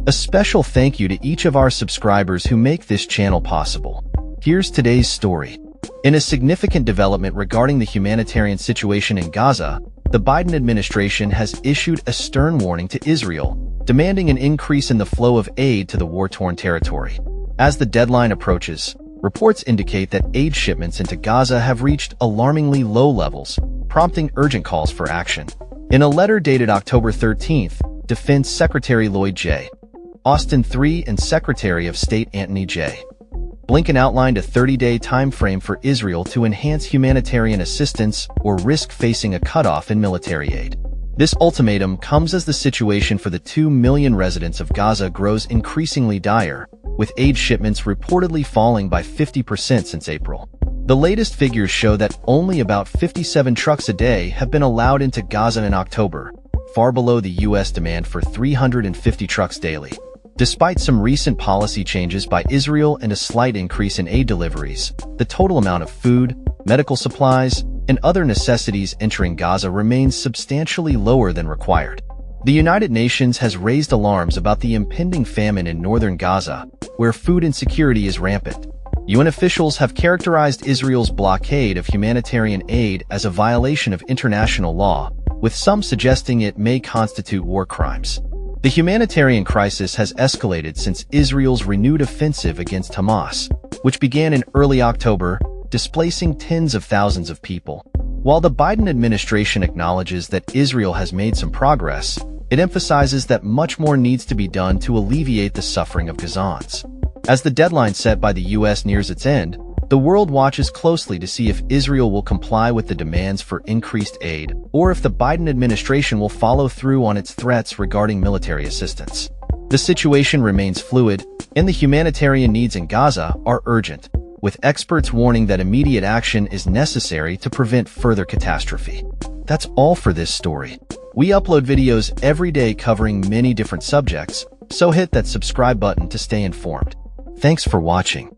A special thank you to each of our subscribers who make this channel possible. Here's today's story. In a significant development regarding the humanitarian situation in Gaza, the Biden administration has issued a stern warning to Israel, demanding an increase in the flow of aid to the war-torn territory. As the deadline approaches, reports indicate that aid shipments into Gaza have reached alarmingly low levels, prompting urgent calls for action. In a letter dated October 13th, Defense Secretary Lloyd J. Austin III and Secretary of State Antony J. Blinken outlined a 30-day time frame for Israel to enhance humanitarian assistance or risk facing a cutoff in military aid. This ultimatum comes as the situation for the 2 million residents of Gaza grows increasingly dire, with aid shipments reportedly falling by 50% since April. The latest figures show that only about 57 trucks a day have been allowed into Gaza in October, far below the U.S. demand for 350 trucks daily. Despite some recent policy changes by Israel and a slight increase in aid deliveries, the total amount of food, medical supplies, and other necessities entering Gaza remains substantially lower than required. The United Nations has raised alarms about the impending famine in northern Gaza, where food insecurity is rampant. UN officials have characterized Israel's blockade of humanitarian aid as a violation of international law, with some suggesting it may constitute war crimes. The humanitarian crisis has escalated since Israel's renewed offensive against Hamas, which began in early October, displacing tens of thousands of people. While the Biden administration acknowledges that Israel has made some progress, it emphasizes that much more needs to be done to alleviate the suffering of Gazans. As the deadline set by the U.S. nears its end, the world watches closely to see if Israel will comply with the demands for increased aid, or if the Biden administration will follow through on its threats regarding military assistance. The situation remains fluid, and the humanitarian needs in Gaza are urgent, with experts warning that immediate action is necessary to prevent further catastrophe. That's all for this story. We upload videos every day covering many different subjects, so hit that subscribe button to stay informed. Thanks for watching.